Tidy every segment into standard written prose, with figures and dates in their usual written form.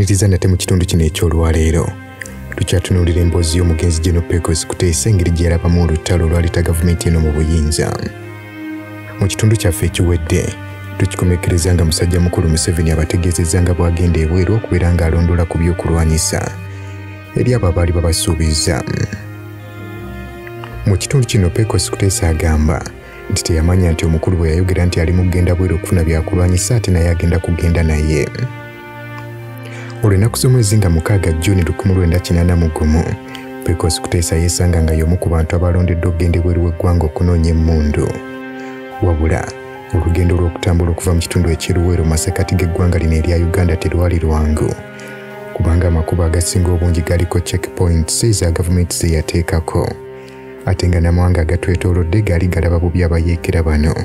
Tumaliriza nate mu kitundu kino eky'olwaleero. Tukyatunuulira emboozi y'omugenzi General Pecos Kutesa engeri gye yalabamu olutalo olwaleeta gavumenti eno mu buyinza. Mu kitundu kyaffe ekiwedde tukikomekereza nga musajja mukulu Museveni abategeezezza nga bw'agenda ebweru okubeera ng'alondoola ku by'okulwanyisa eri abo abaali babasuubiza. Mu kitundu kino Pecos Kutesa agamba nti teyamanya nti omukulu bwe yayogera nti ali mu kugenda bweru okufuna byakulwanyisa ate naye agenda kugenda naye. Olunaku z'omwezi nga 6 Juni 1981 Pecos Kutesa yeesanga nga y'omu ku bantu abalondeddwa okugenda ebweru w'eggwanga okunoonya emmundu. Wabula olugendo lw'okutambula okuva mu kitundu eky'eruweero masekati g'eggwanga lino erya Uganda terwali lwangu kubanga amakubo agasinga obungi galiko checkpoints eza gavumenti ze yateekako ate nga n'amawanga agatwetoolodde gaali galaba bubi abayeekera bano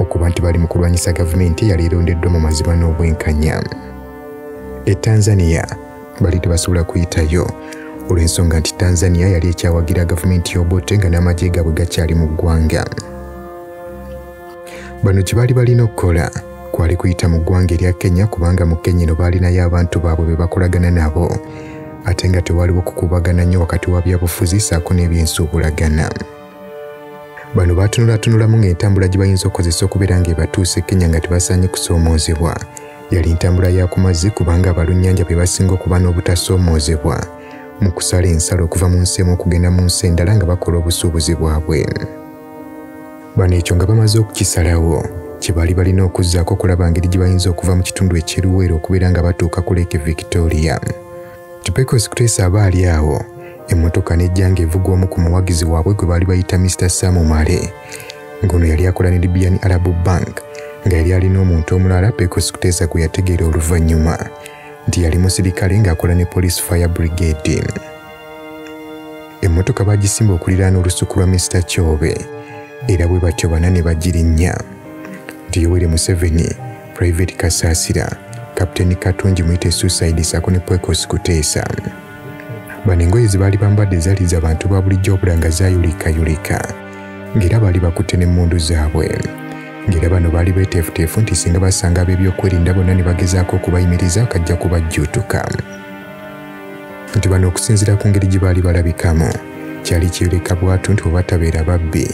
okuba nti bali mu kulwanyisa gavumenti eyali erondeddwa mu mazima n'obwenkanya. Tanzania bali tebasobola kuyitayo olw'ensonga nti Tanzania yali ekyawagira gavumenti y'Obote nga n'amagye gaabwe gakyali mu ggwanga. Bano kye baali balina okukola kwali kuyita mu ggwanga erya Kenya kubanga mu Kenya eno baalinayo abantu baabwe be bakolagana nabo ate nga tewaliwo kukubagana nnyo wakati wa byabufuzi ssaako n'ebyensuubulagana. Bano baatunulatunulamu ng'entambula gye bayinza okukozesa okubeera ng'ebatuuse Kenya nga tebasaanye kusoomoozebwa yali ntambula ya ku mazzi kubanga abalunnyanja be basinga okuba n'obutasoomoozebwa mu kusala ensalo okuva mu nsi emu okugenda mu nsi endala nga bakola obusuubuzi bwabwe. Bano ekyo nga bamaze okukisalawo kye baali balina okuzzaako okulaba ngeri gye bayinza okuva mu kitundu eky'eruweero okubeera nga batuuka ku Lake Victoria. Pecos Kutesa aba ali awo emmotoka n'ejja ng'evuga omu ku muwagizi waabwe gwe baali bayita Mr. Samu Male ng'ono yali akola ne Libyan Arab Bank nga yali alina omuntu omulala Pecos Kutesa gwe yategeera oluvannyuma nti yali musirikale ng'akola ne Police Fire Brigade. Emmotoka baagisimba okuliraana olusuku lwa Mr. Kyobe era bwe batyo bana ne bagirinnya nti Yoweri Museveni, Private Kasasira, Kapiteni Katungi muyite Suicide ssaako ne Pecos Kutesa. Bano engoye ze baali bambadde zaali z'abantu ba bulijjo obula nga zaayulikayulika ng'era baali bakutte n'emmundu zaabwe. Ng'era bano baali beeteefuteefu nti singa basanga ab'ebyokwerinda bonna ne bagezaako okubayimiriza kajja kubajjuutuka. Nti bano okusinziira ku ngeri gye baali balabikamu kyali kiyoleka bwatu nti bwe batabeera babbi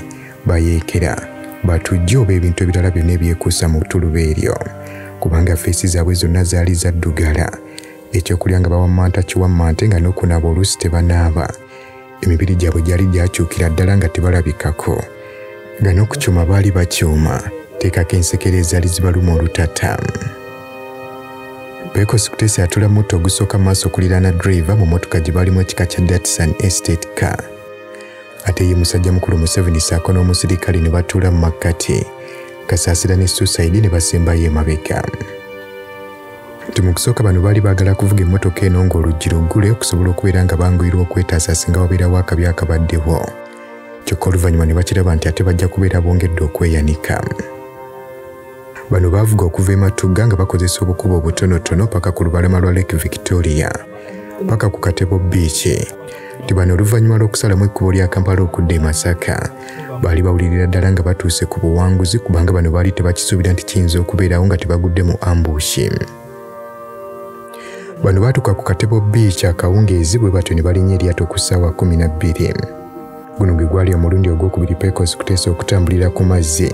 bayeekera batujja oba ebintu ebirala byonna ebyekuusa mu ttuluba eryo kubanga feesi zaabwe zonna zaali zaddugala ekyokulya nga bawammanta kiwammante nga n'okunaaba oluusi tebanaaba emibiri gyabwe gyali gyakyukira ddala nga tebalabikako nga n'okukyuma baali bakyuma teekako ensekere ezaali zibaluma olutata. Pecos Kutesa yatula mutto ogusooka maaso okuliraana driver mu mmotoka gye baalimu ekika kya Datsun Estate Car ate ye musajja mukulu Museveni ssaako n'omusirikale ne batuula mu makkati Kasasira ne Suicide ne basembayo emabega. Nti mu kusooka bano baali baagala kuvuga emmotoka eno ng'oluggi luggule okusobola okubeera nga banguyirwa okwetaasa singa wabeerawo akabi akabaddewo kyokka oluvannyuma ne bakiraba nti ate bajja kubeera bongedde okweyanika. Bano baavuga okuva e Matugga nga bakozesa obukubo obutonotono paka ku lubalama lwa Lake Victoria paka ku Katebo Beach. Nti bano oluvannyuma lw'okusalamu ekkubo lya Kampala okudda e Masaka baali bawulirira ddala nga batuuse ku buwanguzi kubanga bano baali tebakisuubira nti kiyinza okubeerawo nga tebagudde mu ambushi. Bano baatuuka ku Katebo Beach akawungeezi bwe batyo ne balinnya eryato ku ssaawa 12. Guno gwe gwali omulundi ogwokubiri Pecos Kutesa okutambulira ku mazzi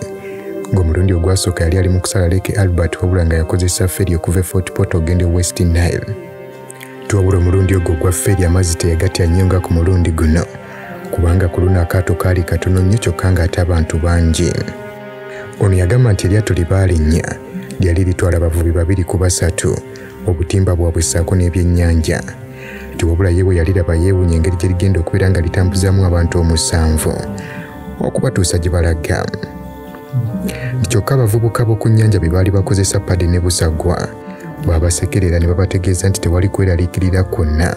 ng'omulundi ogwasooka yali ali mu kusala Lake Albert wabula nga yakozesa feri okuva e Fort Portal ogenda e West Nile. Tuwabula omulundi ogwo gwa feri amazzi teyagatya nnyo nga ku mulundi guno kubanga ku luno akaato kaali katono nnyo kyokka ng'ate abantu bangi. Ono yagamba nti eryato lye baalinnya lyali litwala abavubi 2 ku 3 obutimba bwabwe ssaako n'ebyennyanja nti wabula ye bwe yaliraba yeewuunya engeri gye ligenda okubeera nga litambuzaamu abantu 7 okubatuusa gye balaga. Kyokka abavubuka b'oku nnyanja be baali bakozesa padi ne busagwa baabasekerera ne babategeeza nti tewali kweraliikirira kwonna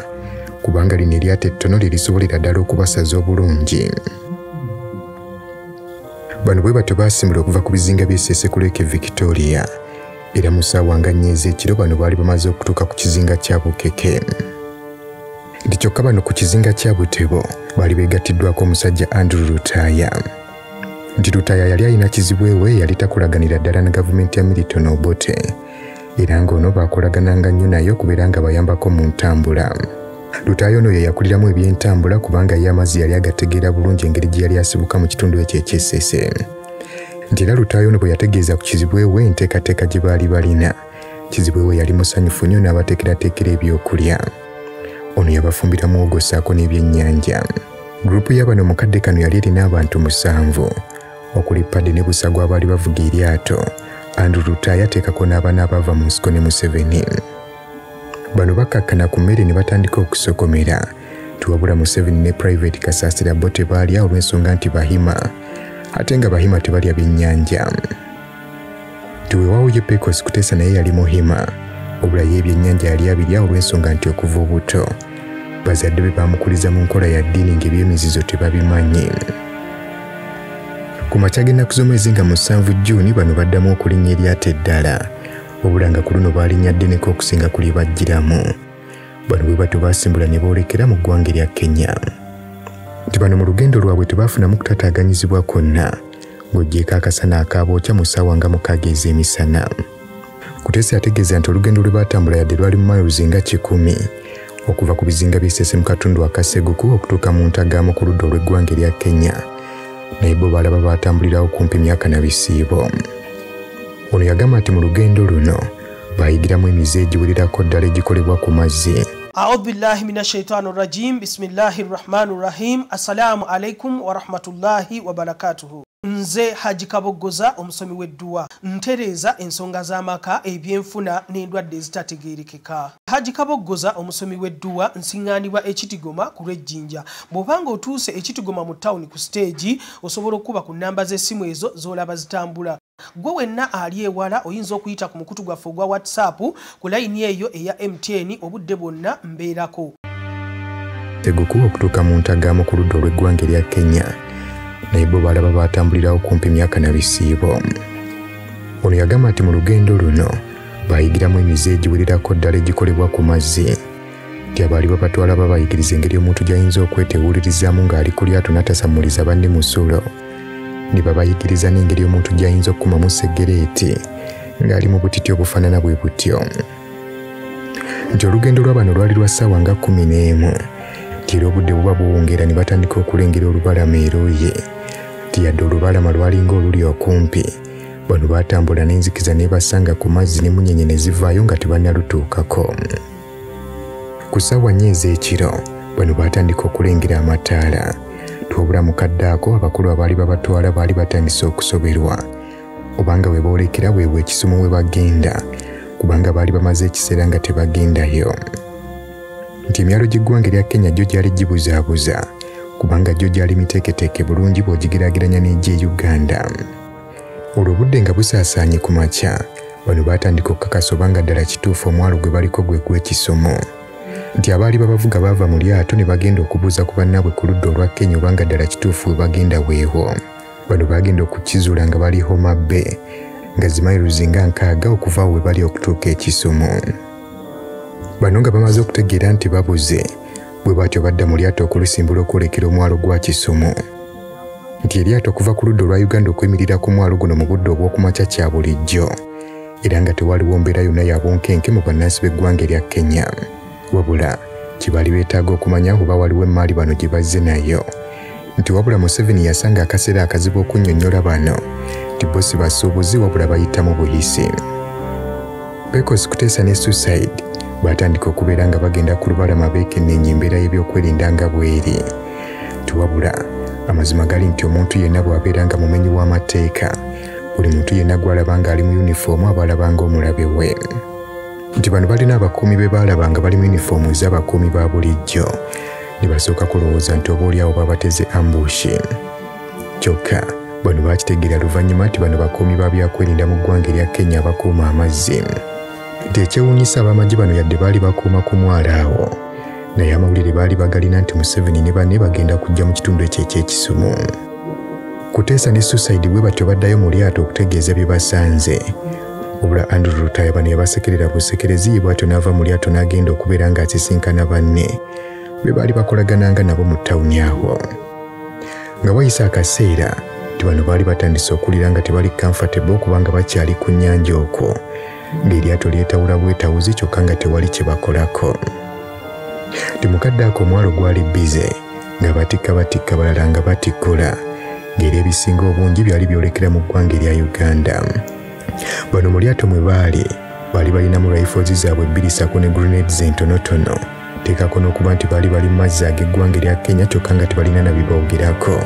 kubanga lino eryato ettono lye lisobolera ddala okubasaza obulungi. Bano bwe batyo baasimbula okuva ku bizinga by'Essese ku Lake Victoria era mu ssaawa nga 4 ez'ekiro bano baali bamaze okutuuka ku kizinga kya Bukeke. Nti kyokka bano ku kizinga kya Butebo baali beegattiddwako omusajja Andrew Lutaaya. Nti Lutaaya yali alina kizibu ewe yali takulaganira ddala na gavumenti ya Milton Obote era ng'ono baakolagananga nnyo naye okubeera nga bayambako mu ntambula. Lutaayo ono ye yakuliramu eby'entambula kubanga ye amazzi yali agategeera bulungi engeri gye yali asibuka mu kitundu ekyo eky'Essese. Nti era Lutaayo ono bwe yategeeza ku Kizibwe we enteekateeka gye baali balina, Kizibwe we yali musanyufu nnyo n'abateekerateekera ebyokulya. Ono yabafumbira muwogo ssaako n'ebyennyanja. Gurupu y'abano mukadde kano yali erina abantu 7 okuli Padde ne Busagwa abaali bavuga eryato. Andrew Lutaayo ateekako n'abaana abava mu nsiko ne Museveni. Bano bakakkana ku mmere ne batandika okusokomera. Tuwabula Museveni ne Private Kasasira bo tebalya olw'ensonga nti bahima, ate nga bahima tebalya byennyanja. Tuweewaawo ye Pecos Kutesa naye yali muhima, obula ye ebyennyanja yali abirya olw'ensonga nti okuva obuto bazadde be baamukuliza mu nkola ya ddiini ng'ebyemizizo tebabimanyi. Ku makya g'ennaku z'omwezi nga 7 Juni bano baddamu okulinnya eryato eddala, obula nga ku luno baalinnya ddeneko okusinga ku lye bajjiramu. Bano bwe batyo baasimbula ne boolekera mu ggwanga erya Kenya. Nti bano mu lugendo lwabwe tebaafunamu kutataaganyizibwa kwonna, ng'oggyeko akasana akabookya mu ssaawa nga 6 ez'emisana. Kutesa yategeeza nti olugendo lwe baatambula yadde lwali mu mayilozi nga 10 okuva ku bizinga by'Essese mu katundu akaseguku okutuuka mu ntagamo ku ludda olw'eggwanga erya Kenya, naye bo balaba baatambulirawo kumpi myaka na bisiibo. Ono yagamba nti mu lugendo luno bayigiramu emize egiwererako ddala egikolebwa ku mazzi. A'udhu billahi minash shaitanir rajim. Bismillahir rahmanir rahim. Assalamu alaikum wa rahmatullahi wa barakatuhu. Nze Haji Kaboggoza omusomi w'edduwa ntereeza ensonga z'amaka ebyenfuna n'endwadde ezitategeerekeka. Haji Kaboggoza omusomi w'edduwa nsiŋŋaanibwa Ekitigoma ku lw'Ejjinja. Bw'obanga otuuse Ekitigoma mu ttawuni ku siteegi osobola okuba ku nnamba z'essimu ezo z'olaba zitambula. Gwe wenna ali ewala oyinza okuyita ku mukutu gwaffe ogwa WhatsApp ku layini eyo eya MTN obudde bwonna mbeerako. Teguku okutuuka mu ntagamo ku ludda olw'eggwanga erya Kenya, naye bo balaba baatambulirawo kumpi myaka na bisiibo. Ono yagamba nti mu lugendo luno bayigiramu emize egiwererako ddala egikolebwa ku mazzi, nti abaali babatwala babayigiriza engeri omuntu gy'ayinza okweteewulirizaamu ng'ali ku lyato n'atasammuliza banne musulo, ne babayigiriza n'engeri omuntu gy'ayinza okukumamu segereeti ng'ali mu butiti obufaanana bwe butyo. Nti olugendo lw'abano lwali lwa ssaawa nga 11, nti era obudde buba buwungeera ne batandika okulengera olubalama eruuyi, nti yadde olubalama lwalinga oluli okumpi. Bano baatambula n'enzikiza ne basanga ku mazzi n'emunyenye ne zivaayo nga tebannalutuukako. Ku ssaawa 4 ez'ekiro bano baatandika okulengera amataala. Twabula mukadde ako abakulu abaali babatwala baali batandise okusoberwa, obanga we boolekera weebwe ekisumo we bagenda, kubanga baali bamaze ekiseera nga tebagendayo. Nti emyalo gy'eggwanga erya Kenya gyo gyali gibuzaabuza, kubanga gyo gyali miteeketeeke bulungi bw'ogigeraageranya n'egy'e Uganda. Olwo obudde nga busaasaanye ku makya, bano baatandika okukakasa obanga ddala kituufu omwalo gwe baliko gwe gw'ekisumo. Nti abaali babavuga baava mu lyato ne bagenda okubuuza ku bannaabwe ku ludda olwa Kenya obanga ddala kituufu we bagenda weewo. Bano bagenda okukizuula nga bali Homa Bay, nga zimayiluzi nga 6 okuva awo we bali okutuuka ekisumo. Bano nga bamaze okutegeera nti babuze, bwe batyo badda mu lyato okulusimbula okwolekera omwalo gwa Kisumu. Nti eryato okuva ku ludda olwa Uganda okwemirira ku mwalo guno mu budde obw'okumakya kya bulijjo, era nga tewaliwo mbeera yonna ya bunkenke mu bannansi b'eggwanga erya Kenya. Wabula kibaali beetaaga okumanya oba waliwo emmaali bano gye bazze nayo. Nti wabula Museveni yasanga akaseera akazibu okunnyonnyola bano nti bo si basuubuzi wabula bayitamu buyisi. Pecos Kutesa ne Suicide baatandika okubeera nga bagenda ku lubalama beekenneenya embeera y'ebyokwerinda nga bweri. Tiwabula amazima gali nti omuntu yenna bw'abeera nga mumenyi w'amateeka, buli muntu yenna gw'alaba ng'ali mu yunifoomu aba alabanga omulabe we. Nti bano balina abakuumi be baalaba nga bali mu yunifoomu ez'abakuumi ba bulijjo, ne basooka kulowooza nti oboolyawo babateze ambushi. Kyokka bano baakitegeera luvannyuma nti bano bakuumi ba byakwerinda mu ggwanga erya Kenya abakuuma amazzi. Nti ekyewuunyisa ab'amagye bano yadde baali bakuuma ku mwalo awo, naye amawulire baali bagalina nti Museveni ne banne bagenda kujja mu kitundu ekyo eky'ekisumu. Kutesa ne Suicide bwe batyo baddayo mu lyato okutegeeza bye basanze. Obula Andrew Lutaayo bano yabasekerera busekerezi bw'atyo n'ava mu lyato n'agenda okubeera ng'asisinkana banne be baali bakolagananga nabo mu ttawuni awo. Nga wayisa akaseera nti bano baali batandise okulira nga tebali comfortable kubanga bakyali ku nnyanja okwo, ng'eryato lyetawula bwetawuzi kyokka nga tewali kye bakolako. Temukadde ako omwalo gwali bize nga batikka balala nga batikkula, ng'era ebisinga obungi byali byolekera mu ggwanga erya Uganda. Bano mu lyato mwe baali balinamu rifles zaabwe 2 ne grenades entonotono. Teekako n'okuba nti baali mu mazzi ag'eggwanga erya Kenya kyokka nga tebalina na biboogerako.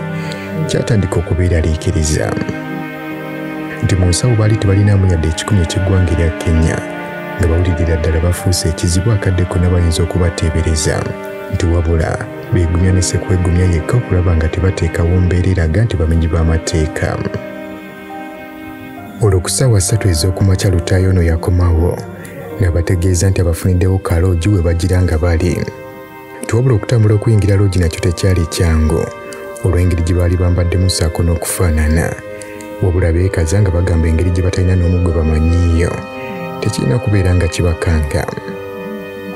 Kyatandika okubeeraliikiriza nti mu nsawo baali tebalinamu yadde ekikumi eky'eggwanga erya Kenya, nga bawulirira ddala bafuuse ekizibu akaddeko n'abayinza okubateebereza, nti wabula beegumya ne ssekwegumya yekka okulaba nga tebateekawo mbeera eraga nti bamenyi b'amateeka. Olwo ku ssaawa 3 ez'okumakya Lutaayo ono yakomawo n'abategeeza nti abafuniddewo kaloogi we bagira nga bali. Tiwabula okutambula okuyingira loogi nakyo tekyali kyangu olw'engeri gye baali bambaddemu ssaako n'okufaanana, wabula beekaza nga bagamba engeri gye batalina n'omu gwe bamanyiiyo tekirina kubeera nga kibakanga.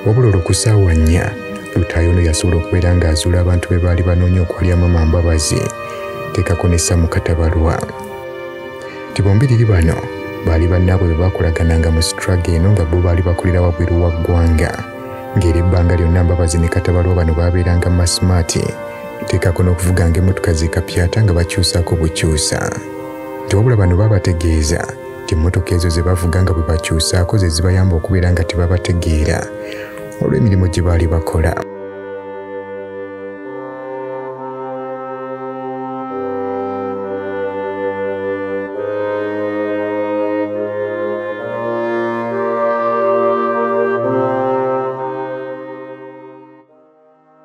Wabula olwo ku ssaawa 4 Lutaayo ono yasobola okubeera ng'azuula abantu be baali banoonya okwalyamu amambabazi, teekako ne Samu Katabalwa. Ti bombiriri bano baali bannaabwe be baakolagananga mu struggle eno nga bo baali bakolera wabweru wa ggwanga, ng'era ebbanga lyonna Mbabazi ne Katabalwa bano baabeeranga masmaati, teekako n'okuvuganga emmotoka z'ekapyata nga bakyusaako bukyusa. Tiwabula bano baabategeeza nti emmotoka ezo ze bavuga nga bwe bakyusaako ze zibayamba okubeera nga tebabategeera olw'emirimu gye baali bakola.